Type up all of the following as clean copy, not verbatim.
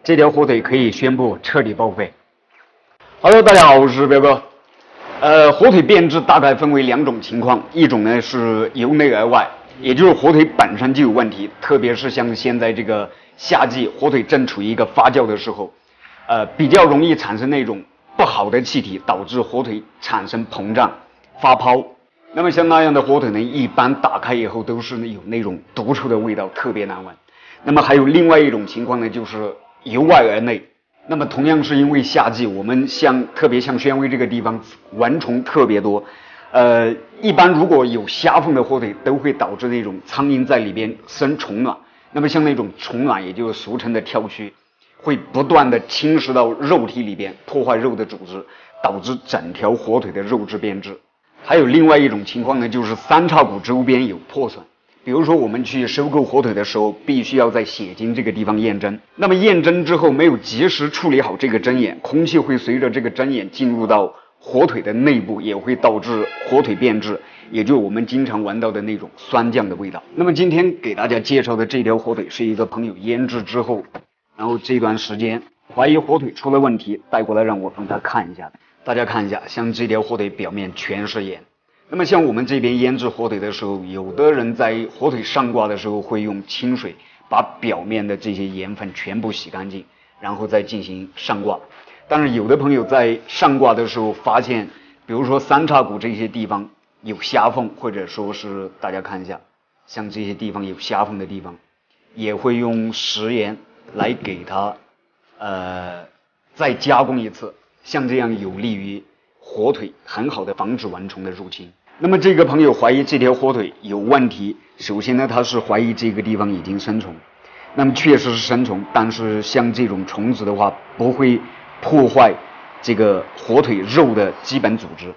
这条火腿可以宣布彻底报废。Hello， 大家好，我是彪哥。火腿变质大概分为两种情况，一种呢是由内而外，也就是火腿本身就有问题，特别是像现在这个夏季，火腿正处于一个发酵的时候，比较容易产生那种不好的气体，导致火腿产生膨胀、发泡。那么像那样的火腿呢，一般打开以后都是有那种毒臭的味道，特别难闻。那么还有另外一种情况呢，就是由外而内。那么同样是因为夏季，我们特别像宣威这个地方蚊虫特别多，一般如果有狭缝的火腿，都会导致那种苍蝇在里边生虫卵。那么像那种虫卵，也就是俗称的跳蛆，会不断的侵蚀到肉体里边，破坏肉的组织，导致整条火腿的肉质变质。还有另外一种情况呢，就是三叉骨周边有破损。比如说我们去收购火腿的时候，必须要在血筋这个地方验针。那么验针之后没有及时处理好这个针眼，空气会随着这个针眼进入到火腿的内部，也会导致火腿变质，也就是我们经常闻到的那种酸酱的味道。那么今天给大家介绍的这条火腿是一个朋友腌制之后，然后这段时间怀疑火腿出了问题，带过来让我帮他看一下。大家看一下，像这条火腿表面全是盐。那么像我们这边腌制火腿的时候，有的人在火腿上挂的时候会用清水把表面的这些盐分全部洗干净，然后再进行上挂。但是有的朋友在上挂的时候发现，比如说三叉骨这些地方有狭缝，或者说是大家看一下，像这些地方有狭缝的地方，也会用食盐来给它再加工一次，像这样有利于火腿很好的防止蚊虫的入侵。那么这个朋友怀疑这条火腿有问题，首先呢，他是怀疑这个地方已经生虫，那么确实是生虫，但是像这种虫子的话，不会破坏这个火腿肉的基本组织，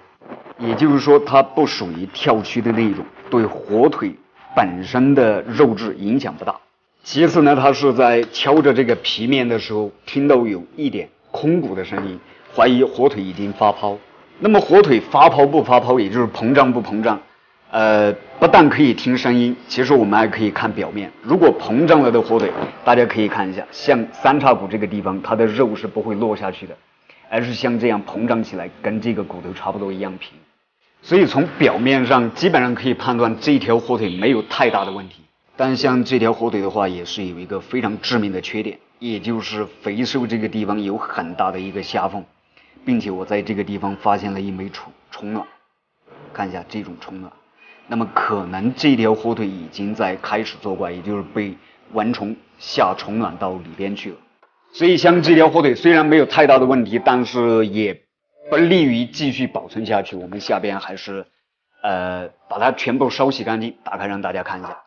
也就是说它不属于跳蛆的那种，对火腿本身的肉质影响不大。其次呢，他是在敲着这个皮面的时候，听到有一点空鼓的声音，怀疑火腿已经发泡。那么火腿发泡不发泡，也就是膨胀不膨胀，不但可以听声音，其实我们还可以看表面。如果膨胀了的火腿，大家可以看一下，像三叉骨这个地方，它的肉是不会落下去的，而是像这样膨胀起来，跟这个骨头差不多一样平。所以从表面上基本上可以判断这条火腿没有太大的问题。但像这条火腿的话，也是有一个非常致命的缺点，也就是肥瘦这个地方有很大的一个狭缝。并且我在这个地方发现了一枚虫卵，看一下这种虫卵，那么可能这条火腿已经在开始作怪，也就是被蚊虫下虫卵到里边去了。所以像这条火腿虽然没有太大的问题，但是也不利于继续保存下去。我们下边还是把它全部烧洗干净，打开让大家看一下。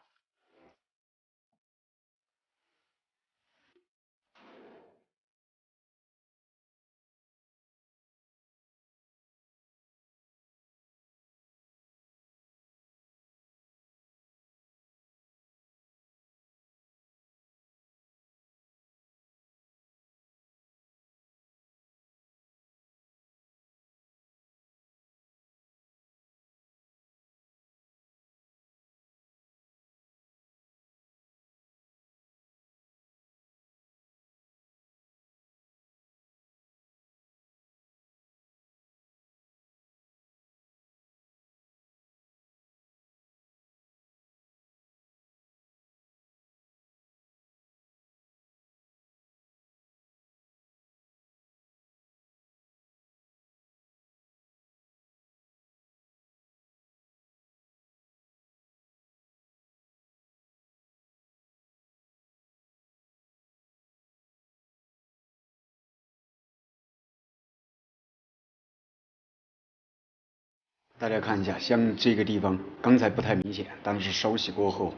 大家看一下，像这个地方刚才不太明显，但是烧洗过后，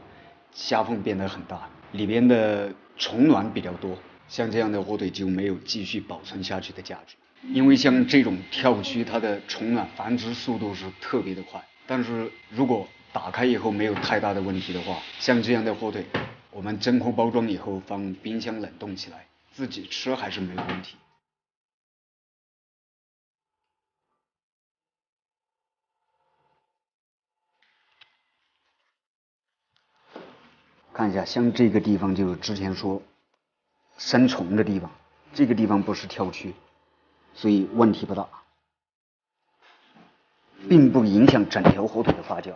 狭缝变得很大，里边的虫卵比较多，像这样的火腿就没有继续保存下去的价值。因为像这种跳蛆，它的虫卵繁殖速度是特别的快，但是如果打开以后没有太大的问题的话，像这样的火腿，我们真空包装以后放冰箱冷冻起来，自己吃还是没有问题。看一下，像这个地方就是之前说生虫的地方，这个地方不是挑区，所以问题不大，并不影响整条火腿的发酵。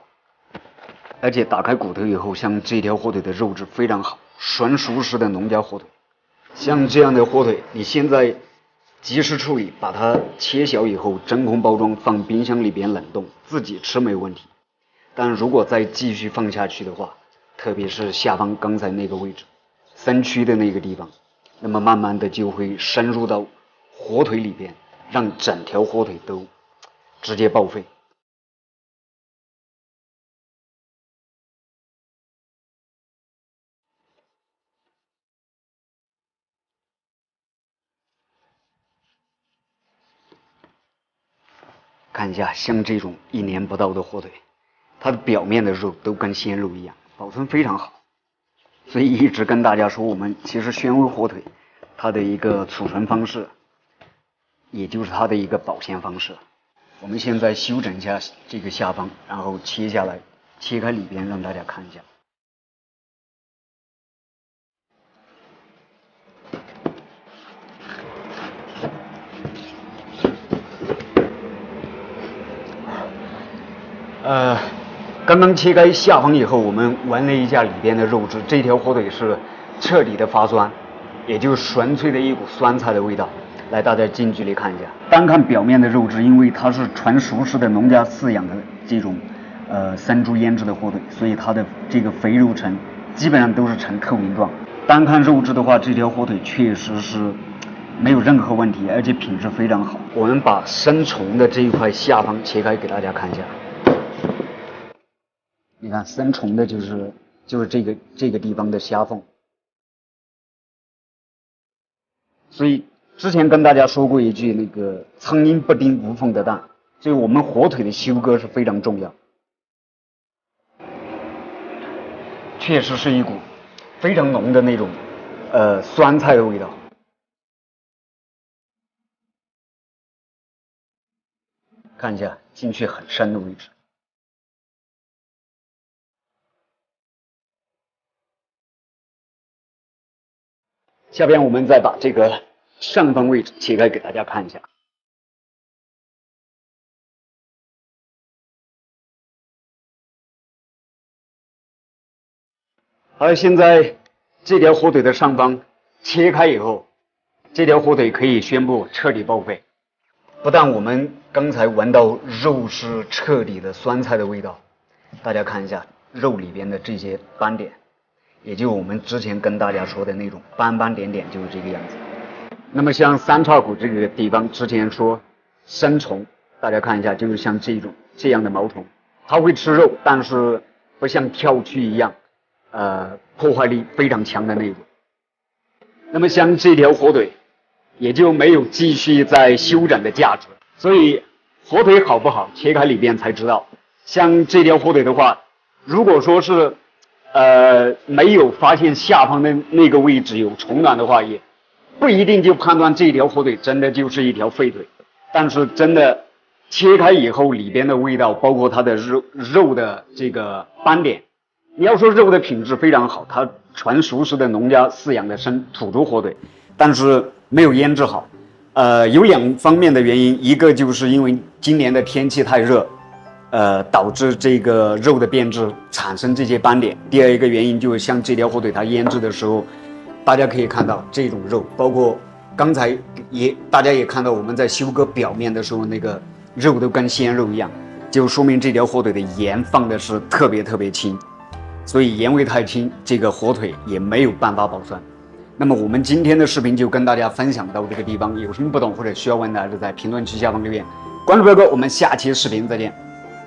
而且打开骨头以后，像这条火腿的肉质非常好，纯熟食的农家火腿。像这样的火腿，你现在及时处理，把它切小以后真空包装，放冰箱里边冷冻，自己吃没问题。但如果再继续放下去的话，特别是下方刚才那个位置，三区的那个地方，那么慢慢的就会深入到火腿里边，让整条火腿都直接报废。看一下，像这种1年不到的火腿，它的表面的肉都跟鲜肉一样，保存非常好。所以一直跟大家说，我们其实宣威火腿它的一个储存方式，也就是它的一个保鲜方式。我们现在修整一下这个下方，然后切下来，切开里边让大家看一下。刚刚切开下方以后，我们闻了一下里边的肉质，这条火腿是彻底的发酸，也就是纯粹的一股酸菜的味道。来，大家近距离看一下，单看表面的肉质，因为它是纯熟食的农家饲养的这种生猪腌制的火腿，所以它的这个肥肉层基本上都是呈透明状。单看肉质的话，这条火腿确实是没有任何问题，而且品质非常好。我们把生虫的这一块下方切开给大家看一下。你看生虫的就是这个地方的狭缝，所以之前跟大家说过一句那个苍蝇不叮无缝的蛋，所以我们火腿的收割是非常重要，确实是一股非常浓的那种酸菜的味道。看一下进去很深的位置。下边我们再把这个上方位置切开给大家看一下。好，现在这条火腿的上方切开以后，这条火腿可以宣布彻底报废。不但我们刚才闻到肉是彻底的酸菜的味道，大家看一下肉里边的这些斑点，也就我们之前跟大家说的那种斑斑点点，就是这个样子。那么像三叉骨这个地方，之前说生虫，大家看一下，就是像这样的毛虫，它会吃肉，但是不像跳蛆一样，破坏力非常强的那种。那么像这条火腿，也就没有继续再修整的价值。所以火腿好不好，切开里边才知道。像这条火腿的话，如果说是没有发现下方的那个位置有虫卵的话，也不一定就判断这条火腿真的就是一条废腿。但是真的切开以后，里边的味道，包括它的肉的这个斑点，你要说肉的品质非常好，它纯熟食的农家饲养的土猪火腿，但是没有腌制好。有2方面的原因，一个就是因为今年的天气太热，导致这个肉的变质产生这些斑点。第二一个原因就是像这条火腿它腌制的时候，大家可以看到这种肉，包括刚才大家也看到我们在修割表面的时候，那个肉都跟鲜肉一样，就说明这条火腿的盐放的是特别轻，所以盐味太轻，这个火腿也没有办法保存。那么我们今天的视频就跟大家分享到这个地方，有什么不懂或者需要问的，就在评论区下方留言。关注彪哥，我们下期视频再见。